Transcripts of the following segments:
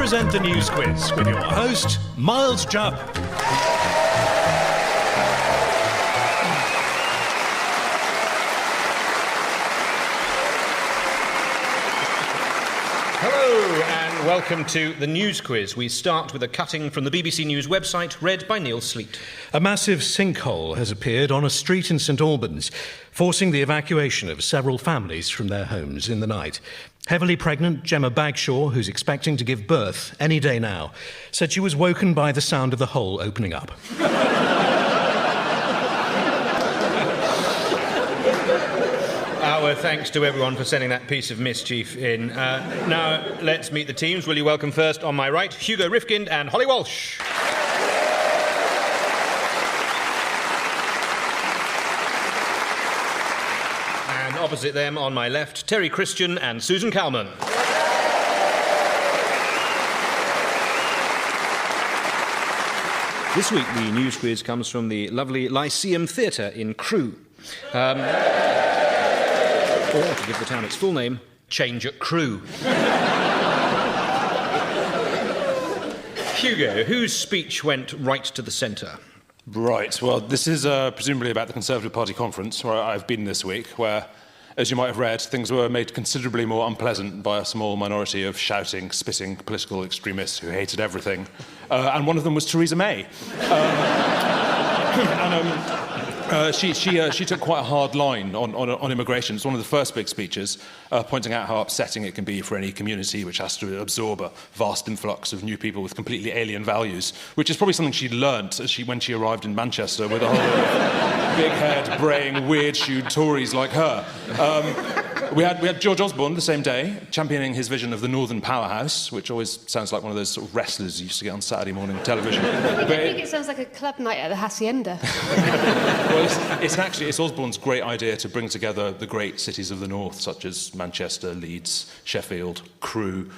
present the News Quiz with your host, Miles Jupp. Hello and welcome to the News Quiz. We start with a cutting from the BBC News website, read by Neil Sleet. A massive sinkhole has appeared on a street in St Albans, forcing the evacuation of several families from their homes in the night. Heavily pregnant Gemma Bagshaw, who's expecting to give birth any day now, said she was woken by the sound of the hole opening up. Our thanks to everyone for sending that piece of mischief in. Now, let's meet the teams. Will you welcome first, on my right, Hugo Rifkind and Holly Walsh. And opposite them, on my left, Terry Christian and Susan Calman. This week, the News Quiz comes from the lovely Lyceum Theatre in Crewe. Or, to give the town its full name, Change at Crewe. Hugo, whose speech went right to the centre? Right, well, this is presumably about the Conservative Party conference, where I've been this week, where, as you might have read, things were made considerably more unpleasant by a small minority of shouting, spitting political extremists who hated everything. And one of them was Theresa May. She took quite a hard line on immigration. It's one of the first big speeches, pointing out how upsetting it can be for any community which has to absorb a vast influx of new people with completely alien values, which is probably something she learnt when she arrived in Manchester with a whole lot of big-haired, braying, weird-shoed Tories like her. We had George Osborne the same day, championing his vision of the Northern Powerhouse, which always sounds like one of those sort of wrestlers you used to get on Saturday morning television. I think it sounds like a club night at the Hacienda. Well, it's Osborne's great idea to bring together the great cities of the north, such as Manchester, Leeds, Sheffield, Crewe,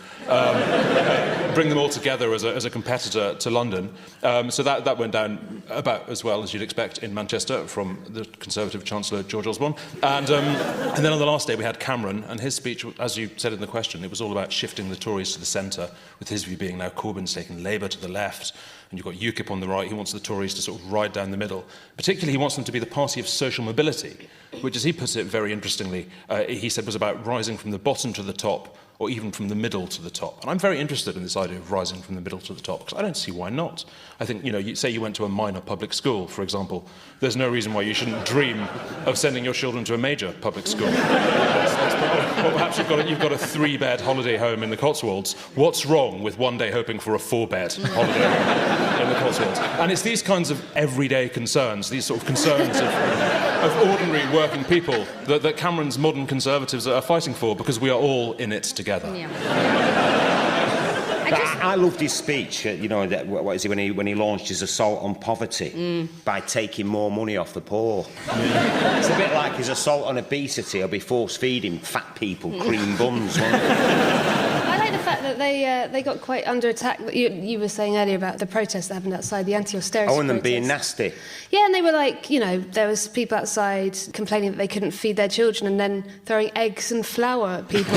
bring them all together as a competitor to London. So that went down about as well as you'd expect in Manchester from the Conservative Chancellor George Osborne. And then on the last day we had Cameron, and his speech, as you said in the question, it was all about shifting the Tories to the centre, with his view being now Corbyn's taken Labour to the left, and you've got UKIP on the right. He wants the Tories to sort of ride down the middle. Particularly, he wants them to be the party of social mobility, which, as he puts it very interestingly, he said was about rising from the bottom to the top, or even from the middle to the top. And I'm very interested in this idea of rising from the middle to the top, because I don't see why not. I think, you say you went to a minor public school, for example. There's no reason why you shouldn't dream of sending your children to a major public school. Or perhaps you've got a 3-bed holiday home in the Cotswolds. What's wrong with one day hoping for a 4-bed holiday home in the Cotswolds? And it's these kinds of everyday concerns, these sort of concerns of ordinary working people that Cameron's modern Conservatives are fighting for, because we are all in it together. Yeah. I loved his speech. What is it when he launched his assault on poverty by taking more money off the poor. It's a bit like his assault on obesity. He'll be force feeding fat people cream buns. I like the fact that they got quite under attack. You were saying earlier about the protests that happened outside, the anti-austerity and them protests. being nasty. Yeah, and they were like, there was people outside complaining that they couldn't feed their children and then throwing eggs and flour at people.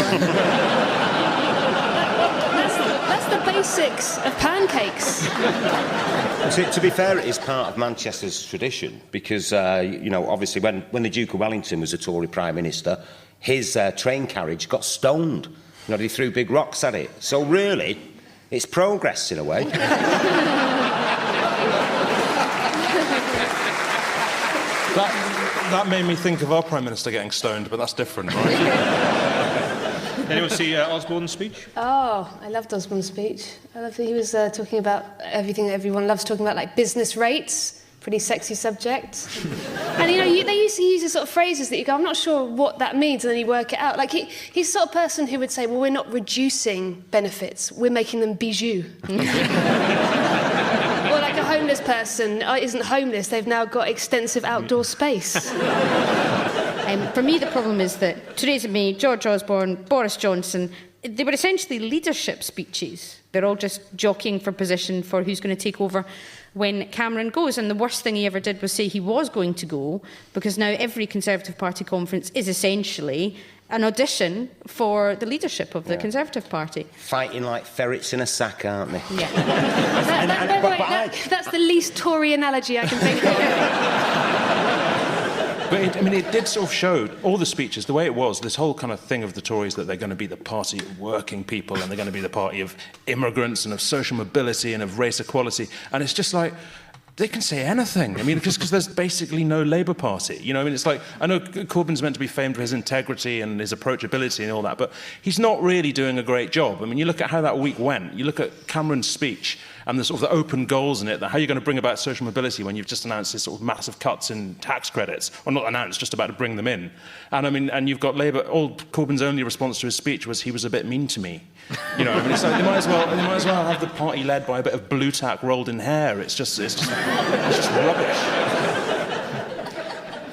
That's the basics of pancakes. To be fair, it is part of Manchester's tradition, because, obviously when the Duke of Wellington was a Tory Prime Minister, his train carriage got stoned. He threw big rocks at it. So really, it's progress in a way. That made me think of our Prime Minister getting stoned, but that's different, right? Anyone see Osborne's speech? Oh, I loved Osborne's speech. I loved that he was talking about everything that everyone loves talking about, like business rates. Pretty sexy subject. And, they used to use the sort of phrases that you go, I'm not sure what that means, and then you work it out. Like, he's the sort of person who would say, well, we're not reducing benefits, we're making them bijou. Or like a homeless person isn't homeless, they've now got extensive outdoor space. For me, the problem is that Theresa May, George Osborne, Boris Johnson, they were essentially leadership speeches. They're all just jockeying for position for who's going to take over when Cameron goes. And the worst thing he ever did was say he was going to go, because now every Conservative Party conference is essentially an audition for the leadership of the Conservative Party. Fighting like ferrets in a sack, aren't they? Yeah. That's the least Tory analogy I can think of. But it did sort of show, all the speeches, the way it was, this whole kind of thing of the Tories, that they're going to be the party of working people and they're going to be the party of immigrants and of social mobility and of race equality. And it's just like, they can say anything. I mean, because there's basically no Labour Party. You know, I mean, it's like, I know Corbyn's meant to be famed for his integrity and his approachability and all that, but he's not really doing a great job. I mean, you look at how that week went. You look at Cameron's speech and the sort of the open goals in it, that how you're going to bring about social mobility when you've just announced this sort of massive cuts in tax credits, or not announced, just about to bring them in. And I mean, and you've got Labour. Corbyn's only response to his speech was, he was a bit mean to me. You know, I mean, it's like they might as well have the party led by a bit of blue tack rolled in hair. It's just rubbish.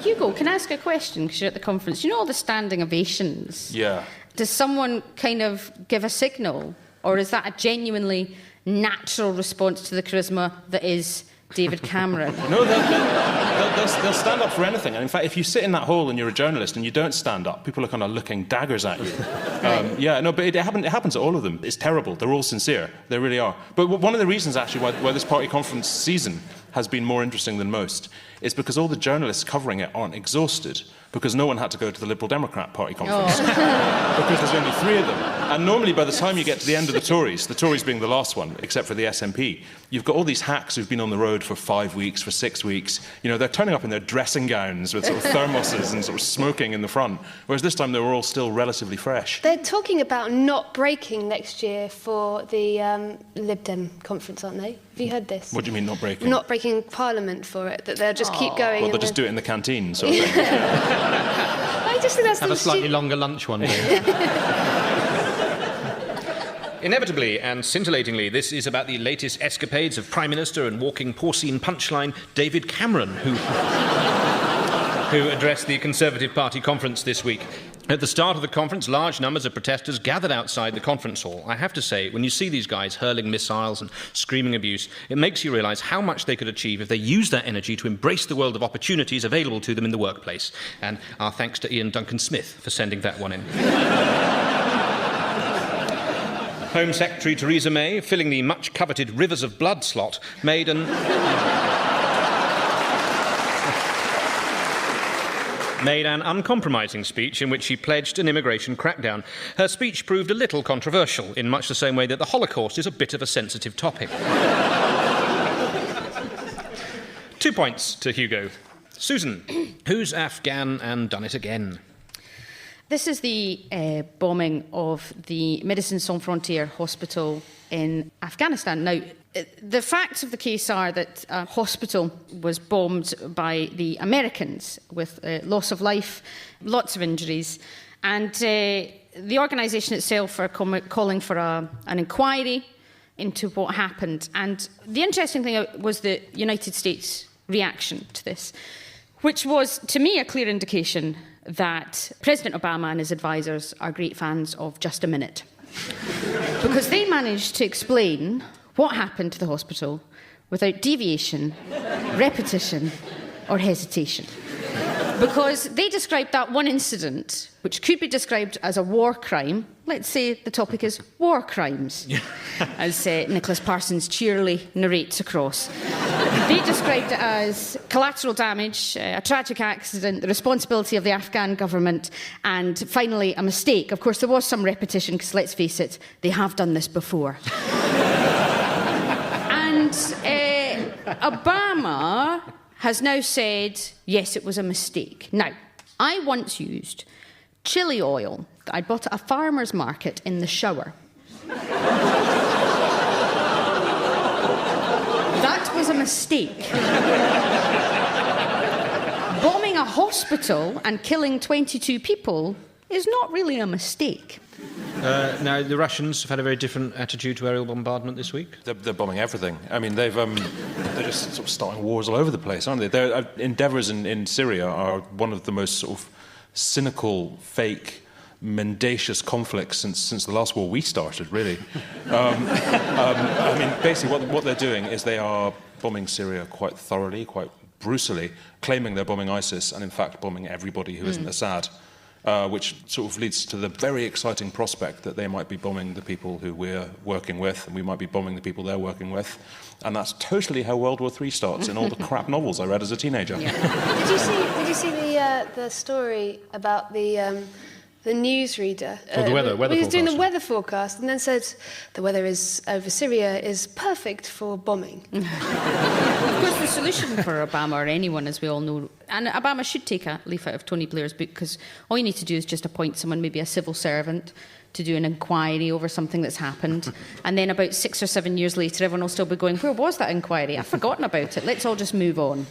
Hugo, can I ask a question? Because you're at the conference. You know all the standing ovations? Yeah. Does someone kind of give a signal? Or is that a genuinely natural response to the charisma that is David Cameron? No, they'll stand up for anything. And in fact, if you sit in that hall and you're a journalist and you don't stand up, people are kind of looking daggers at you. But it happens to all of them. It's terrible. They're all sincere. They really are. But one of the reasons, actually, why this party conference season has been more interesting than most is because all the journalists covering it aren't exhausted, because no one had to go to the Liberal Democrat Party conference. Because there's only 3 of them. And normally by the time you get to the end of the Tories being the last one, except for the SNP, you've got all these hacks who've been on the road for 5 weeks, for 6 weeks. You know, they're turning up in their dressing gowns with sort of thermoses and sort of smoking in the front, whereas this time they were all still relatively fresh. They're talking about not breaking next year for the Lib Dem conference, aren't they? Have you heard this? What do you mean, not breaking? Not breaking Parliament for it, that they'll just keep going. Well, they'll just do it in the canteen, sort of thing. I just think that's Have a slightly longer lunch one day. Inevitably and scintillatingly, this is about the latest escapades of Prime Minister and walking porcine punchline David Cameron, who addressed the Conservative Party conference this week. At the start of the conference, large numbers of protesters gathered outside the conference hall. I have to say, when you see these guys hurling missiles and screaming abuse, it makes you realise how much they could achieve if they used that energy to embrace the world of opportunities available to them in the workplace. And our thanks to Ian Duncan Smith for sending that one in. Home Secretary Theresa May, filling the much-coveted Rivers of Blood slot, made an uncompromising speech in which she pledged an immigration crackdown. Her speech proved a little controversial, in much the same way that the Holocaust is a bit of a sensitive topic. 2 points to Hugo. Susan, who's Afghan and done it again? This is the bombing of the Médecins Sans Frontières hospital in Afghanistan. Now, the facts of the case are that a hospital was bombed by the Americans with loss of life, lots of injuries, and the organisation itself are calling for an inquiry into what happened. And the interesting thing was the United States' reaction to this, which was, to me, a clear indication that President Obama and his advisers are great fans of Just a Minute. Because they managed to explain what happened to the hospital without deviation, repetition, or hesitation. Because they described that one incident, which could be described as a war crime. Let's say the topic is war crimes, as Nicholas Parsons cheerily narrates across. They described it as collateral damage, a tragic accident, the responsibility of the Afghan government, and finally a mistake. Of course, there was some repetition, because let's face it, they have done this before. And Obama has now said, yes, it was a mistake. Now, I once used chili oil that I bought at a farmer's market in the shower. That was a mistake. Bombing a hospital and killing 22 people is not really a mistake. Now, the Russians have had a very different attitude to aerial bombardment this week. They're bombing everything. I mean, they're just sort of starting wars all over the place, aren't they? Their endeavours in Syria are one of the most sort of cynical, fake, mendacious conflicts since the last war we started, really. I mean, basically what they're doing is they are bombing Syria quite thoroughly, quite brutally, claiming they're bombing ISIS and in fact bombing everybody who isn't Assad. which sort of leads to the very exciting prospect that they might be bombing the people who we're working with, and we might be bombing the people they're working with. And that's totally how World War III starts in all the crap novels I read as a teenager. Did you see the story about the newsreader? The weather he was doing the forecast. weather forecast and then said the weather is over Syria is perfect for bombing. Of course, the solution for Obama, or anyone, as we all know, and Obama should take a leaf out of Tony Blair's book, because all you need to do is just appoint someone, maybe a civil servant, to do an inquiry over something that's happened. And then about 6 or 7 years later, everyone will still be going, where was that inquiry? I've forgotten about it. Let's all just move on.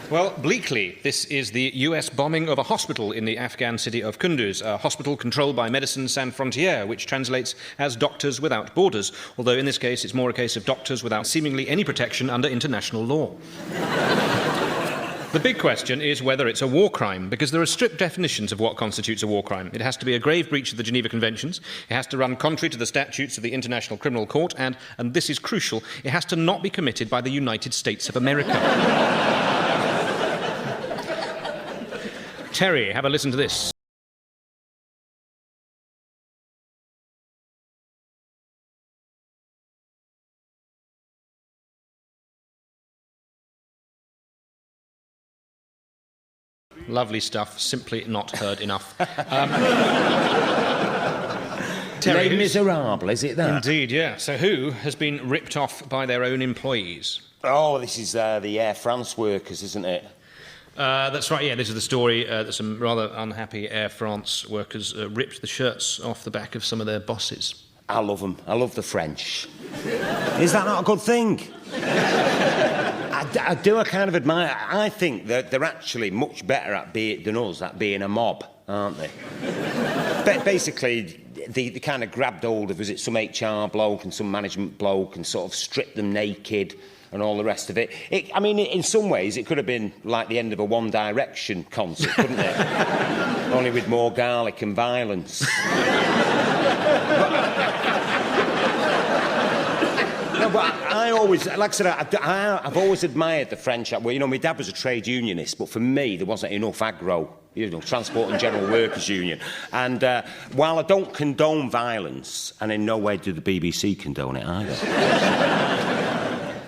Well, bleakly, this is the US bombing of a hospital in the Afghan city of Kunduz, a hospital controlled by Médecins Sans Frontières, which translates as Doctors Without Borders, although in this case it's more a case of doctors without seemingly any protection under international law. The big question is whether it's a war crime, because there are strict definitions of what constitutes a war crime. It has to be a grave breach of the Geneva Conventions, it has to run contrary to the statutes of the International Criminal Court, and this is crucial, it has to not be committed by the United States of America. Terry, have a listen to this. Lovely stuff, simply not heard enough. Terry, Les Miserables, is it that? Indeed, yeah. So who has been ripped off by their own employees? Oh, this is the Air France workers, isn't it? That's right, yeah, this is the story that some rather unhappy Air France workers ripped the shirts off the back of some of their bosses. I love them. I love the French. Is that not a good thing? I do. I kind of admire. I think that they're actually much better than us at being a mob, aren't they? Basically, they kind of grabbed hold of, was it some HR bloke and some management bloke and sort of stripped them naked and all the rest of it. I mean, in some ways, it could have been like the end of a One Direction concert, couldn't it? Only with more garlic and violence. No, but I always, like I said, I've always admired the French. Well, you know, my dad was a trade unionist, but for me, there wasn't enough aggro. You know, Transport and General Workers Union. And while I don't condone violence, and in no way do the BBC condone it either.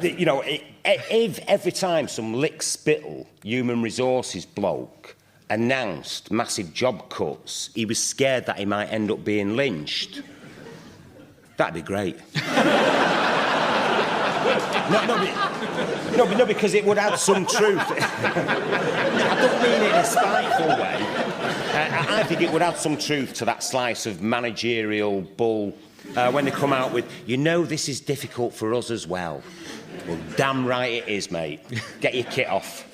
You know, if every time some lick-spittle human resources bloke announced massive job cuts, he was scared that he might end up being lynched, that'd be great. No, because it would add some truth. I don't mean it in a spiteful way. I think it would add some truth to that slice of managerial bull when they come out with, you know, this is difficult for us as well. Well, damn right it is, mate. Get your kit off.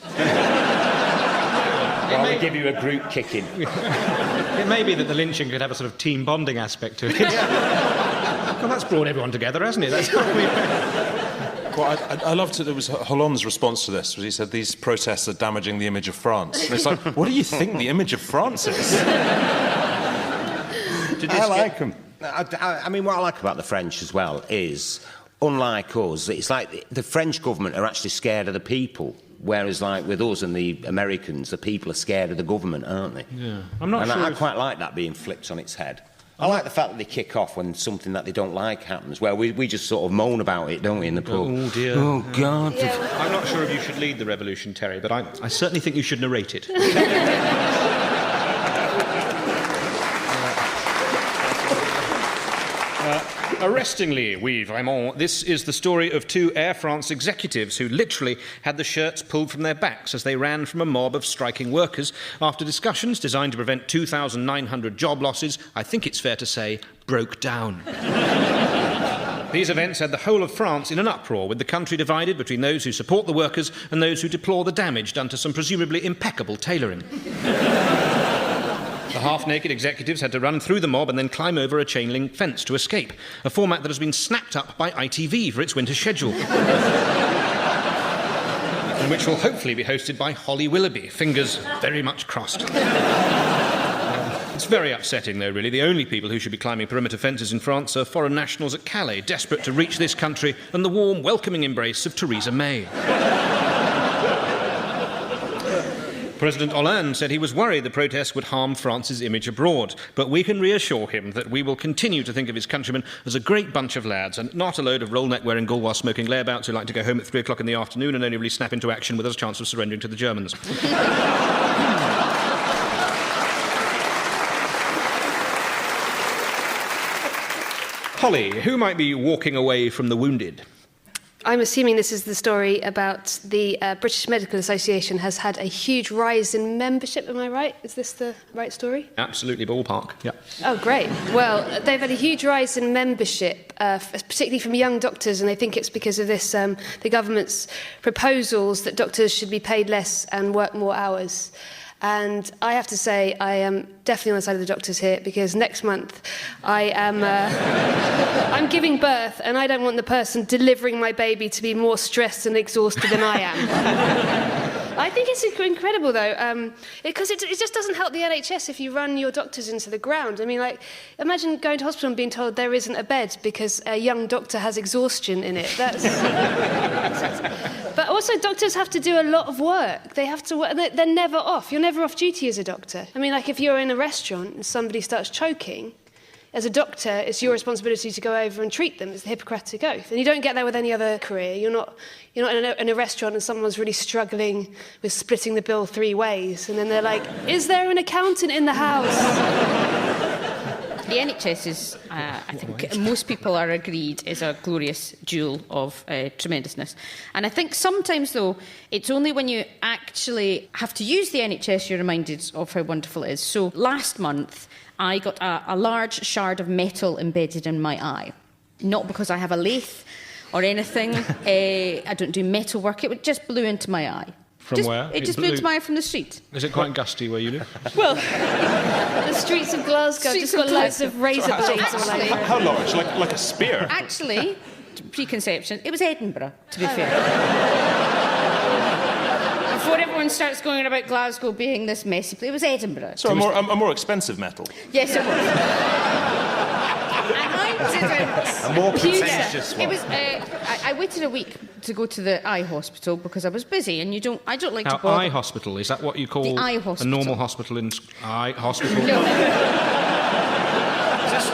While we give you a group kicking. It may be that the lynching could have a sort of team bonding aspect to it. Well, that's brought everyone together, hasn't it? That's Well, I loved it. There was Hollande's response to this, was he said, these protests are damaging the image of France. And it's like, what do you think the image of France is? I like them. I mean, what I like about the French as well is, unlike us, it's like the French government are actually scared of the people, whereas, like, with us and the Americans, the people are scared of the government, aren't they? Yeah. I'm not sure. I quite like that being flipped on its head. I like the fact that they kick off when something that they don't like happens, where we just sort of moan about it, don't we, in the pub? Oh, dear. Oh, God. Yeah, I'm not sure if you should lead the revolution, Terry, but I certainly think you should narrate it. Arrestingly, oui, vraiment, this is the story of two Air France executives who literally had the shirts pulled from their backs as they ran from a mob of striking workers after discussions designed to prevent 2,900 job losses, I think it's fair to say, broke down. These events had the whole of France in an uproar, with the country divided between those who support the workers and those who deplore the damage done to some presumably impeccable tailoring. The half-naked executives had to run through the mob and then climb over a chain-link fence to escape, a format that has been snapped up by ITV for its winter schedule. And which will hopefully be hosted by Holly Willoughby, fingers very much crossed. It's very upsetting, though, really. The only people who should be climbing perimeter fences in France are foreign nationals at Calais, desperate to reach this country and the warm, welcoming embrace of Theresa May. President Hollande said he was worried the protests would harm France's image abroad, but we can reassure him that we will continue to think of his countrymen as a great bunch of lads and not a load of roll-neck-wearing, Gaulois-smoking layabouts who like to go home at 3 o'clock in the afternoon and only really snap into action with a chance of surrendering to the Germans. Holly, who might be walking away from the wounded? I'm assuming this is the story about the British Medical Association has had a huge rise in membership. Am I right? Is this the right story? Absolutely, ballpark. Yeah. Oh, great. Well, they've had a huge rise in membership, particularly from young doctors, and they think it's because of this, the government's proposals that doctors should be paid less and work more hours. And I have to say, I am definitely on the side of the doctors here, because next month I am I'm giving birth, and I don't want the person delivering my baby to be more stressed and exhausted than I am. I think it's incredible, though, because it just doesn't help the NHS if you run your doctors into the ground. I mean, like, imagine going to hospital and being told there isn't a bed because a young doctor has exhaustion in it. That's... But also, doctors have to do a lot of work. They have to work. They're never off. You're never off duty as a doctor. I mean, like, if you're in a restaurant and somebody starts choking, as a doctor, it's your responsibility to go over and treat them. It's the Hippocratic Oath. And you don't get that with any other career. You're not in a restaurant and someone's really struggling with splitting the bill 3 ways. And then they're like, is there an accountant in the house? The NHS is, I think most people are agreed, is a glorious jewel of tremendousness. And I think sometimes, though, it's only when you actually have to use the NHS you're reminded of how wonderful it is. So last month, I got a large shard of metal embedded in my eye. Not because I have a lathe or anything. I don't do metal work. It just blew into my eye. From where? It just blew into my eye from the street. Is it quite gusty where you live? Well, the streets of Glasgow just got loads of razor blades all over. How large? Like a spear? actually, preconception, it was Edinburgh, to be fair. Before everyone starts going on about Glasgow being this messy place, it was Edinburgh. So a more expensive metal? Yes, it was. And I didn't... A more contentious one. It was... I waited a week to go to the eye hospital because I was busy, and I don't like to bother... Eye hospital, is that what you call... The eye hospital. A normal hospital in... Eye hospital? No.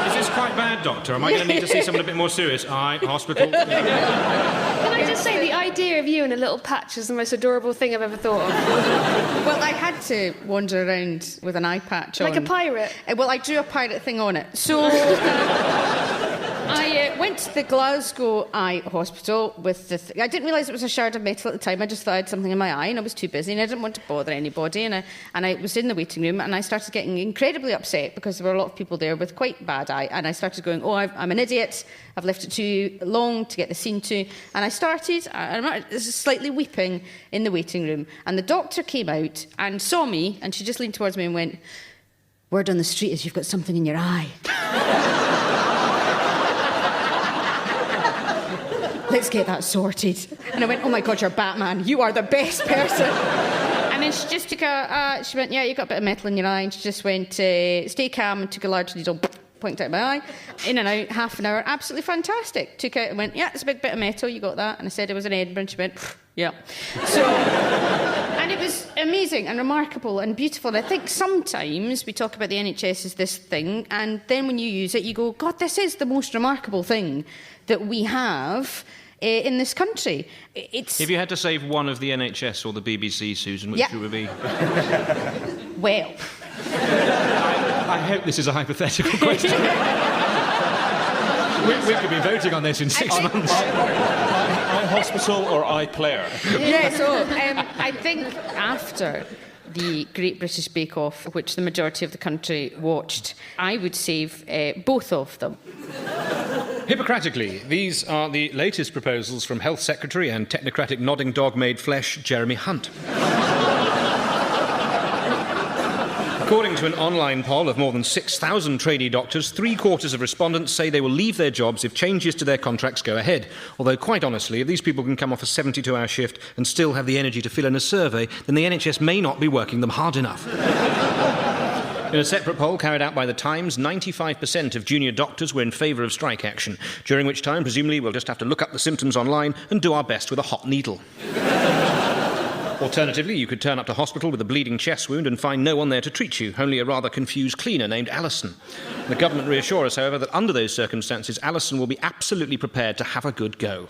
Is this quite bad, Doctor? Am I going to need to see someone a bit more serious? Eye hospital? Can I just say, the idea of you in a little patch is the most adorable thing I've ever thought of. Well, I had to wander around with an eye patch on. Like a pirate? Well, I drew a pirate thing on it. So... I went to the Glasgow Eye Hospital with the... I didn't realise it was a shard of metal at the time. I just thought I had something in my eye and I was too busy and I didn't want to bother anybody. And I was in the waiting room and I started getting incredibly upset because there were a lot of people there with quite bad eye. And I started going, I'm an idiot. I've left it too long to get the scene to. And I started slightly weeping in the waiting room. And the doctor came out and saw me and she just leaned towards me and went, "Word on the street is you've got something in your eye." Let's get that sorted. And I went, "Oh my God, you're Batman. You are the best person." And then she just took she went, "Yeah, you've got a bit of metal in your eye." And she just went, "Stay calm," and took a large needle, pointed out my eye. In and out, half an hour, absolutely fantastic. Took out and went, "Yeah, it's a big bit of metal, you got that." And I said it was in Edinburgh, and she went, "Yeah." So, and it was amazing and remarkable and beautiful. And I think sometimes we talk about the NHS as this thing, and then when you use it, you go, "God, this is the most remarkable thing that we have in this country." If you had to save one of the NHS or the BBC, Susan, which would be? Well... I hope this is a hypothetical question. we could be voting on this in 6 months. Eye hospital or eye player? Yeah, so I think after the Great British Bake Off, which the majority of the country watched, I would save both of them. Hippocratically, these are the latest proposals from Health Secretary and technocratic nodding dog made flesh, Jeremy Hunt. According to an online poll of more than 6,000 trainee doctors, 3/4 of respondents say they will leave their jobs if changes to their contracts go ahead. Although, quite honestly, if these people can come off a 72-hour shift and still have the energy to fill in a survey, then the NHS may not be working them hard enough. In a separate poll carried out by The Times, 95% of junior doctors were in favour of strike action, during which time, presumably, we'll just have to look up the symptoms online and do our best with a hot needle. Alternatively, you could turn up to hospital with a bleeding chest wound and find no one there to treat you, only a rather confused cleaner named Alison. The government reassure us, however, that under those circumstances, Alison will be absolutely prepared to have a good go.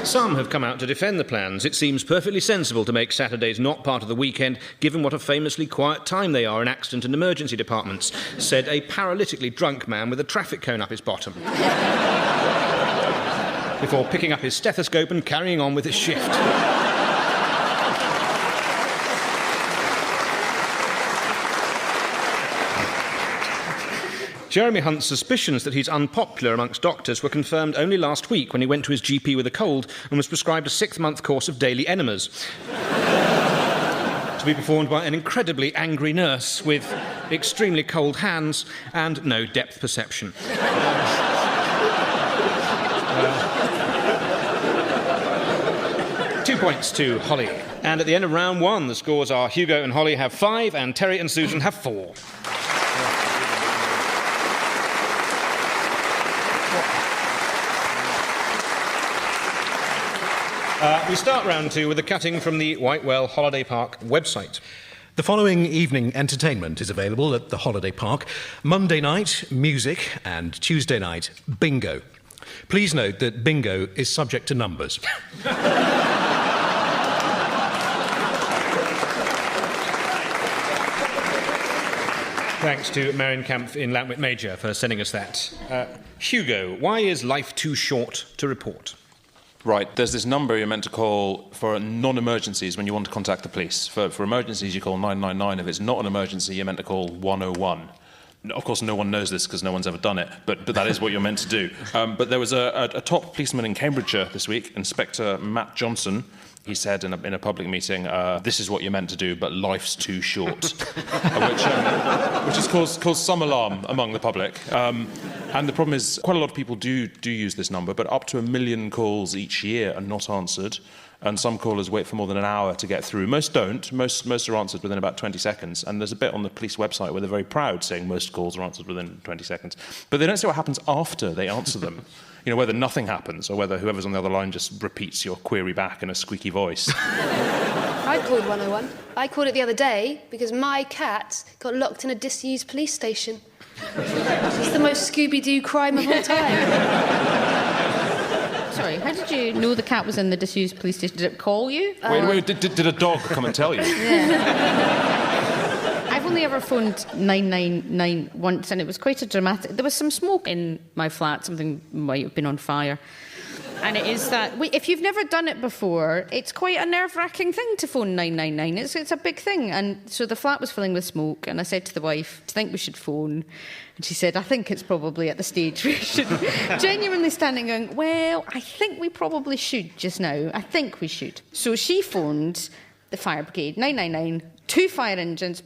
Some have come out to defend the plans. It seems perfectly sensible to make Saturdays not part of the weekend, given what a famously quiet time they are in accident and emergency departments, said a paralytically drunk man with a traffic cone up his bottom. Before picking up his stethoscope and carrying on with his shift. Jeremy Hunt's suspicions that he's unpopular amongst doctors were confirmed only last week when he went to his GP with a cold and was prescribed a 6-month course of daily enemas. To be performed by an incredibly angry nurse with extremely cold hands and no depth perception. 2 points to Holly. And at the end of round 1, the scores are Hugo and Holly have 5 and Terry and Susan have 4. We start round 2 with a cutting from the Whitewell Holiday Park website. The following evening entertainment is available at the Holiday Park. Monday night, music, and Tuesday night, bingo. Please note that bingo is subject to numbers. Thanks to Marion Kampf in Lantwick Major for sending us that. Hugo, why is life too short to report? Right, there's this number you're meant to call for non-emergencies when you want to contact the police. For emergencies, you call 999. If it's not an emergency, you're meant to call 101. Of course, no one knows this because no one's ever done it, but that is what you're meant to do. But there was a top policeman in Cambridgeshire this week, Inspector Matt Johnson. He said in a public meeting, this is what you're meant to do, but life's too short, which has caused some alarm among the public. And the problem is, quite a lot of people do use this number, but up to 1 million calls each year are not answered, and some callers wait for more than an hour to get through. Most don't. Most are answered within about 20 seconds, and there's a bit on the police website where they're very proud saying most calls are answered within 20 seconds. But they don't say what happens after they answer them. You know, whether nothing happens or whether whoever's on the other line just repeats your query back in a squeaky voice. I called 101. I called it the other day because my cat got locked in a disused police station. It's the most Scooby-Doo crime of all time. Sorry, how did you know the cat was in the disused police station? Did it call you? Wait, did a dog come and tell you? Yeah. I've only ever phoned 999 once, and it was quite a dramatic... There was some smoke in my flat, something might have been on fire. And it is that, if you've never done it before, it's quite a nerve-wracking thing to phone 999. It's a big thing. And so the flat was filling with smoke, and I said to the wife, do you think we should phone? And she said, I think it's probably at the stage where we should. Genuinely standing going, well, I think we probably should just now. I think we should. So she phoned the fire brigade, 999, 2 fire engines,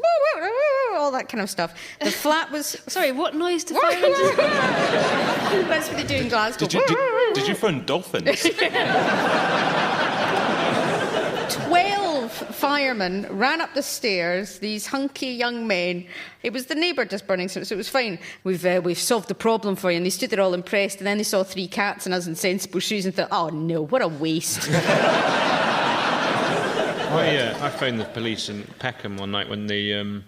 all that kind of stuff. The flat was... Sorry, what noise do fire engines... That's what they do in Glasgow. Did you phone dolphins? 12 firemen ran up the stairs, these hunky young men. It was the neighbour just burning, so it was fine. We've solved the problem for you. And they stood there all impressed, and then they saw 3 cats and us in sensible shoes and thought, oh no, what a waste. I phoned the police in Peckham one night when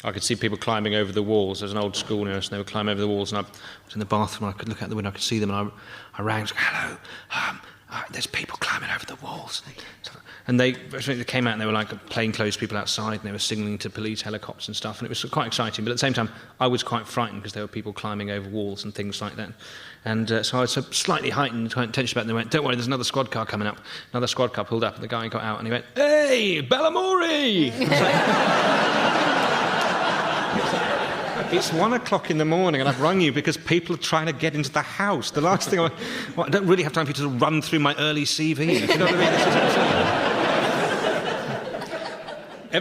I could see people climbing over the walls. There's an old school nurse, and they would climb over the walls, and I was in the bathroom, I could look out the window, I could see them, and I rang, and hello, there's people climbing over the walls. And they came out, and they were like plainclothes people outside, and they were signalling to police helicopters and stuff, and it was quite exciting, but at the same time, I was quite frightened because there were people climbing over walls and things like that. And so I was slightly heightened tension about it, and they went, don't worry, there's another squad car coming up. Another squad car pulled up, and the guy got out, and he went, hey, Bellamore! It's 1 o'clock in the morning, and I've rung you because people are trying to get into the house. The last thing I don't really have time for you to run through my early CV. You know what I mean?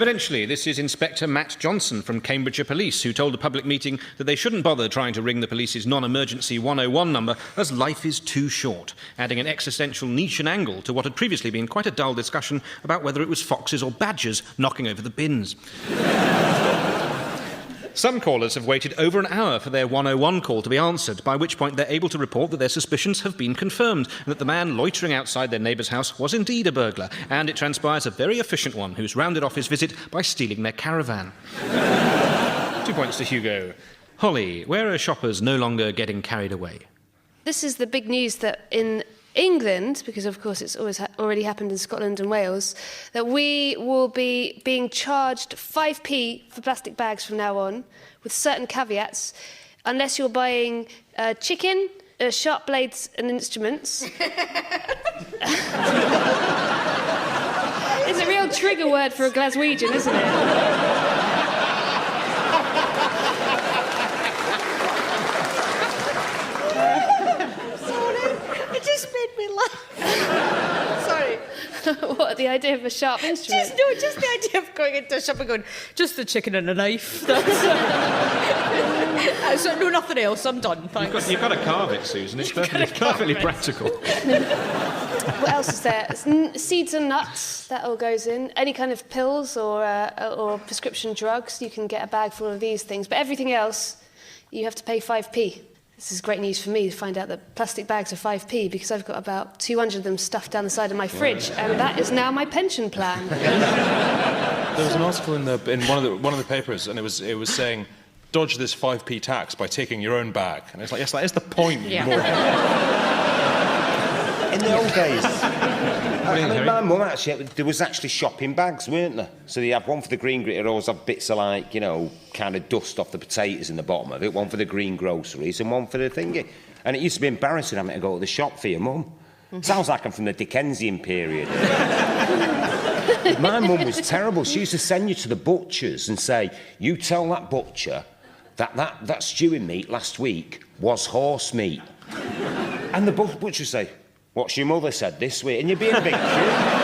Evidentially, this is Inspector Matt Johnson from Cambridgeshire Police, who told a public meeting that they shouldn't bother trying to ring the police's non-emergency 101 number as life is too short, adding an existential niche and angle to what had previously been quite a dull discussion about whether it was foxes or badgers knocking over the bins. Some callers have waited over an hour for their 101 call to be answered, by which point they're able to report that their suspicions have been confirmed and that the man loitering outside their neighbour's house was indeed a burglar, and it transpires a very efficient one who's rounded off his visit by stealing their caravan. 2 points to Hugo. Holly, where are shoppers no longer getting carried away? This is the big news that in England, because of course it's already happened in Scotland and Wales, that we will be being charged 5p for plastic bags from now on, with certain caveats, unless you're buying chicken, sharp blades and instruments. It's a real trigger word for a Glaswegian, isn't it? It just made me laugh. Sorry. What, the idea of a sharp instrument? Just the idea of going into a shop and going, just the chicken and a knife. So, no, nothing else. I'm done. Thanks. You've got to carve it, Susan. It's perfectly practical. What else is there? Seeds and nuts, that all goes in. Any kind of pills or prescription drugs, you can get a bag full of these things. But everything else, you have to pay 5p. This is great news for me to find out that plastic bags are 5p, because I've got about 200 of them stuffed down the side of my fridge, and that is now my pension plan. There was an article in one of the papers, and it was saying, dodge this 5p tax by taking your own bag. And it's like, yes, that is the point. In the old days, I mean, my mum actually, there was actually shopping bags, weren't there? So you have one for the green, it always have bits of like, you know, kind of dust off the potatoes in the bottom of it, one for the green groceries and one for the thingy. And it used to be embarrassing having to go to the shop for your mum. Sounds like I'm from the Dickensian period. My mum was terrible. She used to send you to the butchers and say, you tell that butcher that stewing meat last week was horse meat. And the butcher would say, what's your mother said this week? And you'd be in a big queue.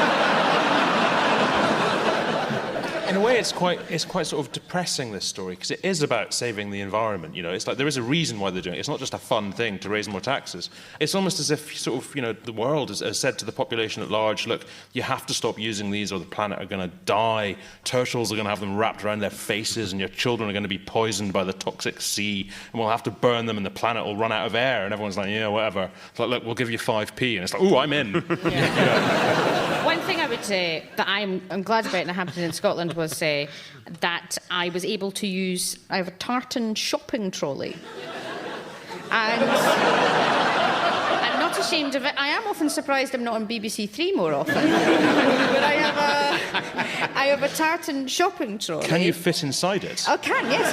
In a way, it's quite sort of depressing, this story, because it is about saving the environment. You know, it's like there is a reason why they're doing it. It's not just a fun thing to raise more taxes. It's almost as if sort of, you know, the world has said to the population at large, look, you have to stop using these or the planet are going to die. Turtles are going to have them wrapped around their faces, and your children are going to be poisoned by the toxic sea, and we'll have to burn them, and the planet will run out of air. And everyone's like, yeah, whatever. It's like, look, we'll give you 5p, and it's like, ooh, I'm in. One thing I would say that I'm glad about, and it happened in Scotland, was that I was able to use... I have a tartan shopping trolley. And I'm not ashamed of it. I am often surprised I'm not on BBC Three more often. But I have a tartan shopping trolley. Can you fit inside it? I can, yes.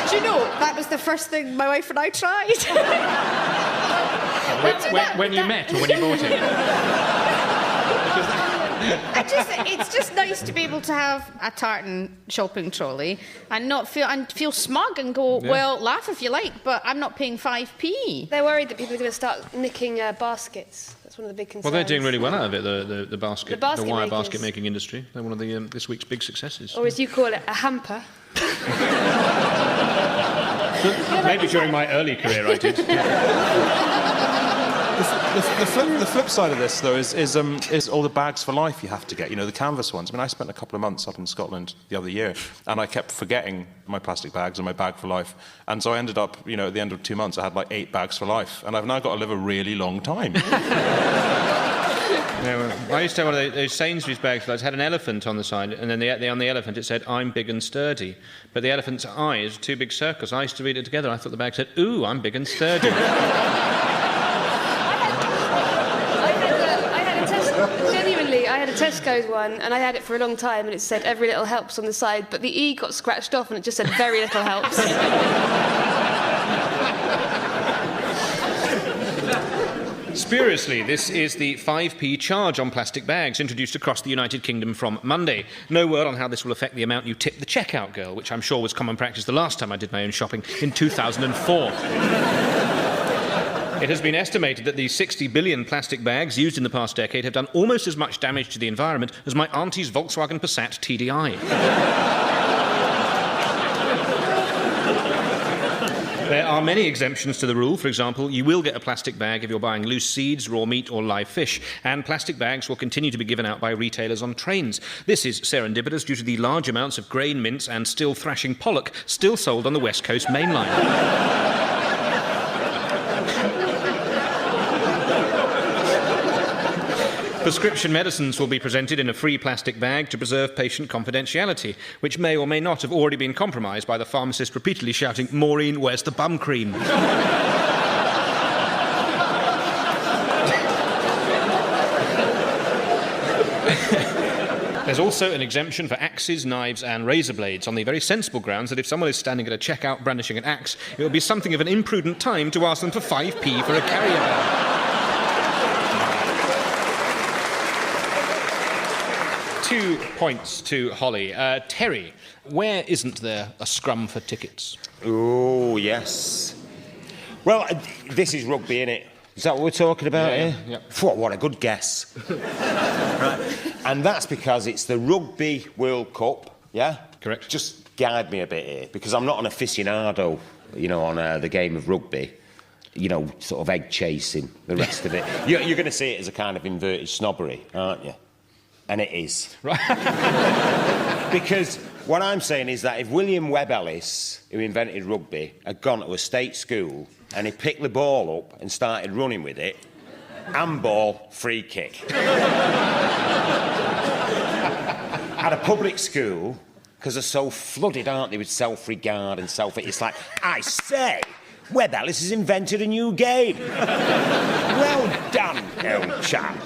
Do you know, that was the first thing my wife and I tried. When you met or when you bought it? It's just nice to be able to have a tartan shopping trolley and not feel smug and go, well, laugh if you like, but I'm not paying 5p. They're worried that people are going to start nicking baskets. That's one of the big concerns. Well, they're doing really well out of it, the wire makers. basket making industry. They're one of the this week's big successes. Or as you call it, a hamper. Maybe during my early career I did. The flip side of this, though, is all the bags for life you have to get. You know, the canvas ones. I mean, I spent a couple of months up in Scotland the other year, and I kept forgetting my plastic bags and my bag for life. And so I ended up, you know, at the end of 2 months, I had like 8 bags for life, and I've now got to live a really long time. I used to have one of those Sainsbury's bags that had an elephant on the side, and then on the elephant it said, I'm big and sturdy. But the elephant's eyes, 2 big circles. I used to read it together. I thought the bag said, ooh, I'm big and sturdy. I had a Tesco's one, and I had it for a long time, and it said every little helps on the side, but the E got scratched off, and it just said very little helps. Spuriously, this is the 5p charge on plastic bags introduced across the United Kingdom from Monday. No word on how this will affect the amount you tip the checkout girl, which I'm sure was common practice the last time I did my own shopping in 2004. It has been estimated that the 60 billion plastic bags used in the past decade have done almost as much damage to the environment as my auntie's Volkswagen Passat TDI. There are many exemptions to the rule. For example, you will get a plastic bag if you're buying loose seeds, raw meat or live fish, and plastic bags will continue to be given out by retailers on trains. This is serendipitous due to the large amounts of grain mince and still thrashing pollock still sold on the West Coast main line. Prescription medicines will be presented in a free plastic bag to preserve patient confidentiality, which may or may not have already been compromised by the pharmacist repeatedly shouting, "Maureen, where's the bum cream?" There's also an exemption for axes, knives and razor blades on the very sensible grounds that if someone is standing at a checkout brandishing an axe, it would be something of an imprudent time to ask them for 5p for a carrier bag. 2 points to Holly. Terry, where isn't there a scrum for tickets? Oh, yes. Well, this is rugby, innit? Is that what we're talking about here? Yeah. What a good guess. Right. And that's because it's the Rugby World Cup, yeah? Correct. Just guide me a bit here, because I'm not an aficionado, on the game of rugby. Sort of egg chasing, the rest of it. You're going to see it as a kind of inverted snobbery, aren't you? And it is. Right. Because what I'm saying is that if William Webb Ellis, who invented rugby, had gone to a state school and he picked the ball up and started running with it, handball, free kick. At a public school, because they're so flooded, aren't they, with self-regard and it's like, I say, Webb Ellis has invented a new game. Well done, old chap.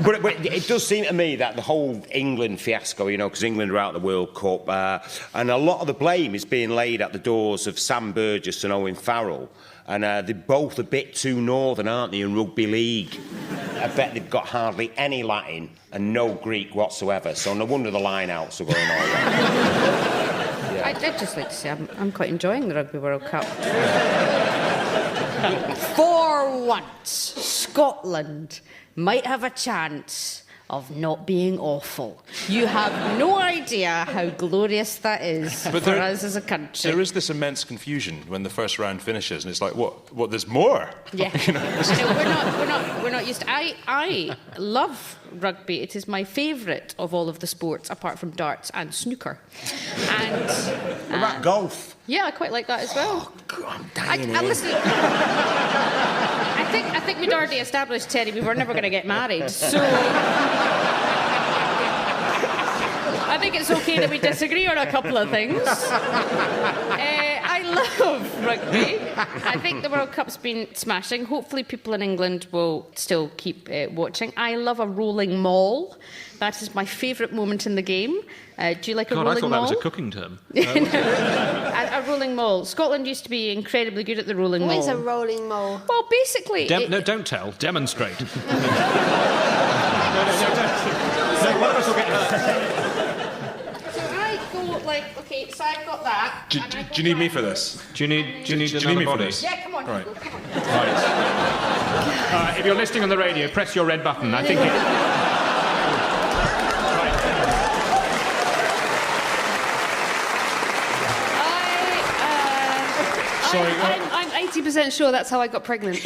But it does seem to me that the whole England fiasco, because England are out of the World Cup, and a lot of the blame is being laid at the doors of Sam Burgess and Owen Farrell, and they're both a bit too northern, aren't they, in rugby league? I bet they've got hardly any Latin and no Greek whatsoever, so no wonder the line-outs are going all right. Yeah. I'd just like to say I'm quite enjoying the Rugby World Cup. For once, Scotland might have a chance of not being awful. You have no idea how glorious that is for us as a country. There is this immense confusion when the first round finishes, and it's like, what? There's more. Yeah, we're not used to. I love rugby. It is my favourite of all of the sports, apart from darts and snooker. And what about golf? Yeah, I quite like that as well. Oh, God, I'm dying here. Listen, I think we'd already established, Terry, we were never going to get married, so I think it's okay that we disagree on a couple of things. I love rugby. I think the World Cup's been smashing. Hopefully people in England will still keep watching. I love a rolling maul. That is my favourite moment in the game. Do you like a rolling maul? I thought that was a cooking term. A rolling maul. Scotland used to be incredibly good at the rolling maul. What is a rolling maul? Well, basically... No, don't tell. Demonstrate. So I go like, okay, so I've got that. Do you need me for this? Do you need me for this? Yeah, come on. Right. Hugo, come on. Right. If you're listening on the radio, press your red button. I think it... Sorry, I'm 80% sure that's how I got pregnant.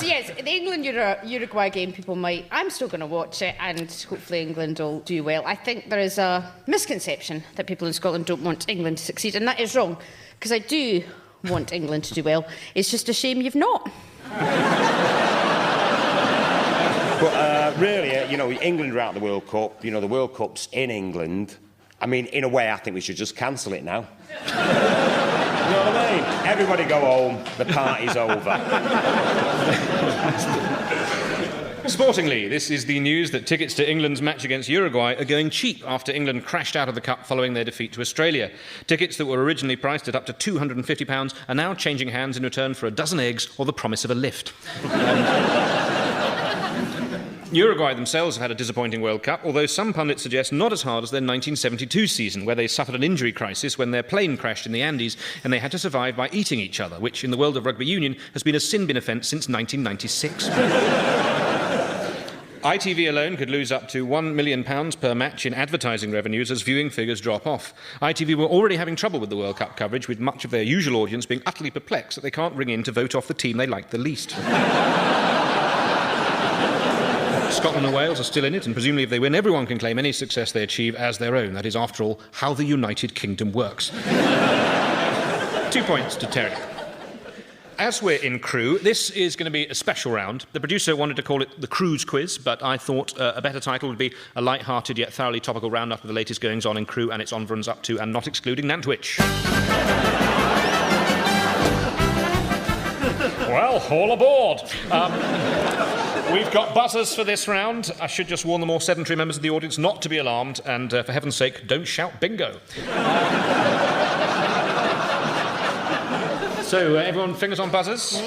Yes, the England-Uruguay game, people might... I'm still going to watch it, and hopefully England will do well. I think there is a misconception that people in Scotland don't want England to succeed, and that is wrong, because I do want England to do well. It's just a shame you've not. But really, England are out of the World Cup. The World Cup's in England. I mean, in a way, I think we should just cancel it now. You know what I mean? Everybody go home. The party's over. Sportingly, this is the news that tickets to England's match against Uruguay are going cheap after England crashed out of the Cup following their defeat to Australia. Tickets that were originally priced at up to £250 are now changing hands in return for a dozen eggs or the promise of a lift. Uruguay themselves have had a disappointing World Cup, although some pundits suggest not as hard as their 1972 season, where they suffered an injury crisis when their plane crashed in the Andes and they had to survive by eating each other, which in the world of rugby union has been a sin bin offence since 1996. ITV alone could lose up to £1 million per match in advertising revenues as viewing figures drop off. ITV were already having trouble with the World Cup coverage, with much of their usual audience being utterly perplexed that they can't ring in to vote off the team they like the least. Scotland and Wales are still in it, and presumably if they win, everyone can claim any success they achieve as their own. That is, after all, how the United Kingdom works. 2 points to Terry. As we're in Crew, this is going to be a special round. The producer wanted to call it the Cruise Quiz, but I thought a better title would be a light-hearted yet thoroughly topical roundup of the latest goings-on in Crew and its onwards up to and not excluding Nantwich. Well, all aboard. We've got buzzers for this round. I should just warn the more sedentary members of the audience not to be alarmed, and for heaven's sake, don't shout bingo. So, everyone, fingers on buzzers?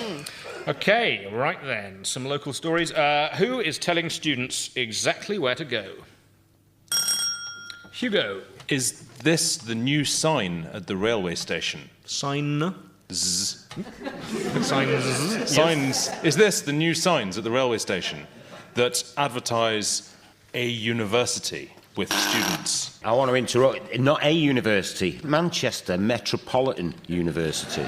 OK, right then, some local stories. Who is telling students exactly where to go? Hugo. Is this the new sign at the railway station? Sign. Zzz. Signs. Signs. Is this the new signs at the railway station that advertise a university with students? I want to interrupt. Not a university. Manchester Metropolitan University. Or,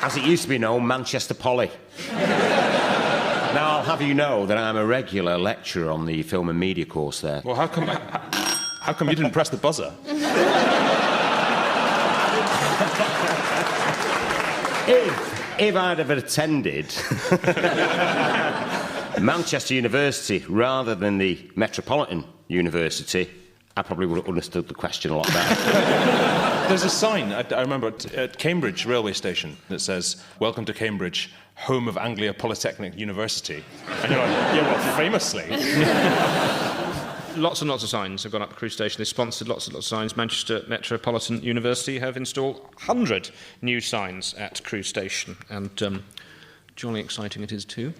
as it used to be known, Manchester Poly. Now, I'll have you know that I'm a regular lecturer on the film and media course there. Well, how come you didn't press the buzzer? If I'd have attended Manchester University rather than the Metropolitan University, I probably would have understood the question a lot better. There's a sign, I remember, at Cambridge railway station that says, "Welcome to Cambridge, home of Anglia Polytechnic University." And you're like, yeah, well, famously. Lots and lots of signs have gone up at Crew Station. They've sponsored lots and lots of signs. Manchester Metropolitan University have installed 100 new signs at Crew Station. And jolly exciting it is too.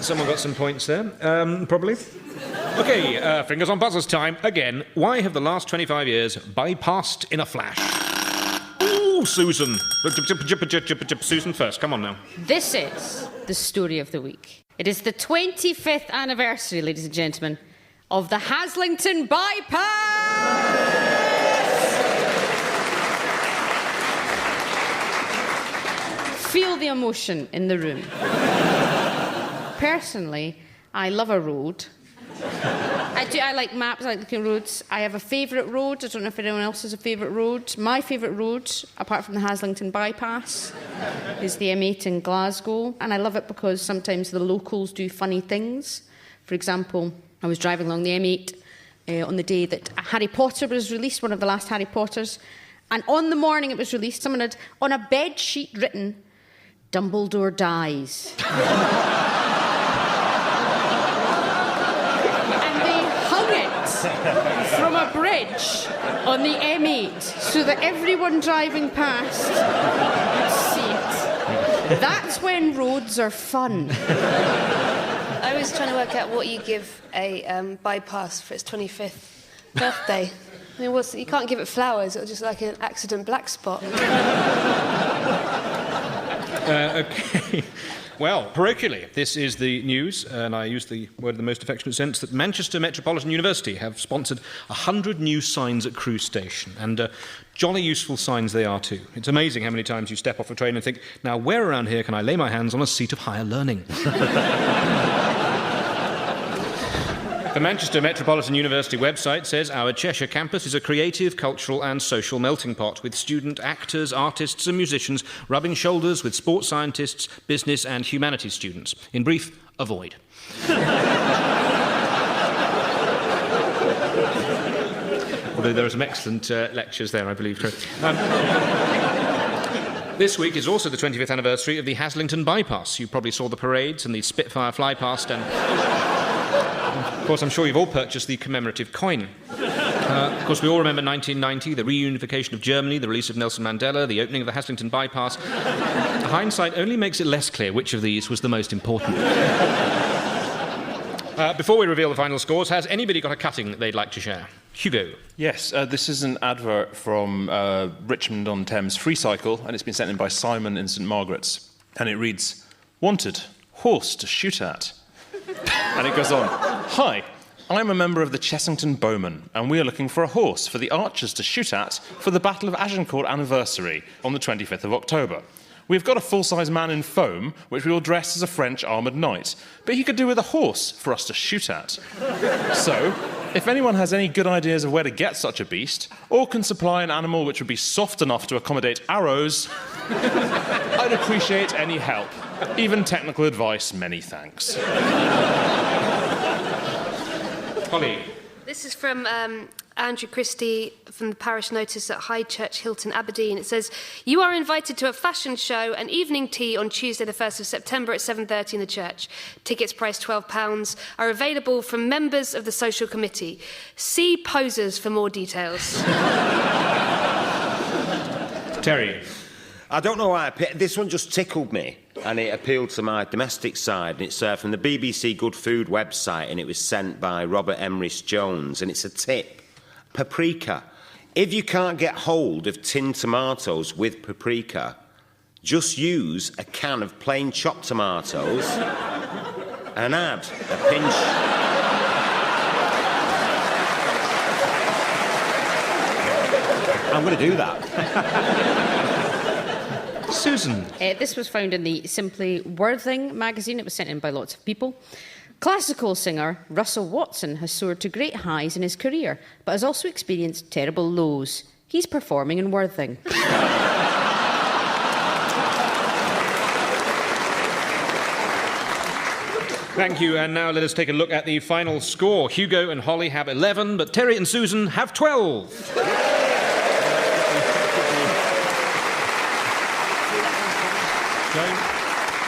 Someone got some points there, probably. OK, fingers on buzzers time. Again, why have the last 25 years bypassed in a flash? Ooh, Susan. Susan first, come on now. This is the story of the week. It is the 25th anniversary, ladies and gentlemen, of the Haslington Bypass! Feel the emotion in the room. Personally, I love a road. I like maps, I like looking at roads. I have a favourite road. I don't know if anyone else has a favourite road. My favourite road, apart from the Haslington Bypass, is the M8 in Glasgow. And I love it because sometimes the locals do funny things. For example, I was driving along the M8 on the day that Harry Potter was released, one of the last Harry Potters. And on the morning it was released, someone had on a bed sheet written, "Dumbledore dies." From a bridge on the M8 so that everyone driving past would see it. That's when roads are fun. I was trying to work out what you give a bypass for its 25th birthday. I mean, you can't give it flowers, it'll just like an accident black spot. OK. Well, parochially, this is the news, and I use the word in the most affectionate sense, that Manchester Metropolitan University have sponsored 100 new signs at Crew Station, and jolly useful signs they are too. It's amazing how many times you step off a train and think, now where around here can I lay my hands on a seat of higher learning? The Manchester Metropolitan University website says our Cheshire campus is a creative, cultural and social melting pot, with student actors, artists and musicians rubbing shoulders with sports scientists, business and humanities students. In brief, avoid. Although there are some excellent lectures there, I believe. This week is also the 25th anniversary of the Haslington Bypass. You probably saw the parades and the Spitfire fly past, and of course, I'm sure you've all purchased the commemorative coin. Of course, we all remember 1990, the reunification of Germany, the release of Nelson Mandela, the opening of the Haslington Bypass. Hindsight only makes it less clear which of these was the most important. Before we reveal the final scores, has anybody got a cutting that they'd like to share? Hugo. Yes, this is an advert from Richmond on Thames Free Cycle, and it's been sent in by Simon in St Margaret's. And it reads, Wanted, horse to shoot at. And it goes on. Hi, I'm a member of the Chessington Bowmen, and we are looking for a horse for the archers to shoot at for the Battle of Agincourt anniversary on the 25th of October. We've got a full-size man in foam, which we will dress as a French armoured knight, but he could do with a horse for us to shoot at. So, if anyone has any good ideas of where to get such a beast, or can supply an animal which would be soft enough to accommodate arrows, I'd appreciate any help. Even technical advice, many thanks. Holly. This is from Andrew Christie from the Parish Notice at High Church, Hilton, Aberdeen. It says, you are invited to a fashion show and evening tea on Tuesday the 1st of September at 7:30 in the church. Tickets priced £12 are available from members of the social committee. See posers for more details. Terry. I don't know why this one just tickled me, and it appealed to my domestic side. And it's from the BBC Good Food website, and it was sent by Robert Emrys Jones, and it's a tip. Paprika. If you can't get hold of tinned tomatoes with paprika, just use a can of plain chopped tomatoes and add a pinch. I'm going to do that. Susan. This was found in the Simply Worthing magazine. It was sent in by lots of people. Classical singer Russell Watson has soared to great highs in his career, but has also experienced terrible lows. He's performing in Worthing. Thank you, and now let us take a look at the final score. Hugo and Holly have 11, but Terry and Susan have 12.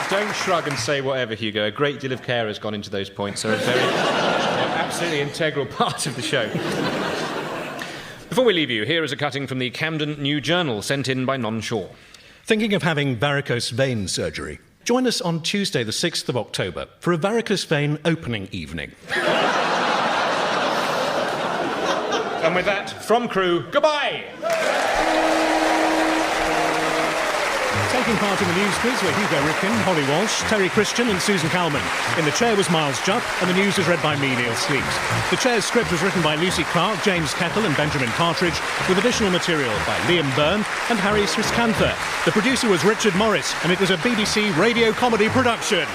Don't shrug and say whatever, Hugo. A great deal of care has gone into those points. They're an absolutely integral part of the show. Before we leave you, here is a cutting from the Camden New Journal sent in by Non Shaw. Thinking of having varicose vein surgery? Join us on Tuesday the 6th of October for a varicose vein opening evening. And with that, from crew, goodbye! Taking part in the news quiz were Hugo Rifkind, Holly Walsh, Terry Christian and Susan Calman. In the chair was Miles Jupp, and the news was read by me, Neil Sleet. The chair's script was written by Lucy Clark, James Kettle and Benjamin Partridge, with additional material by Liam Byrne and Harry Swiskantha. The producer was Richard Morris, and it was a BBC radio comedy production.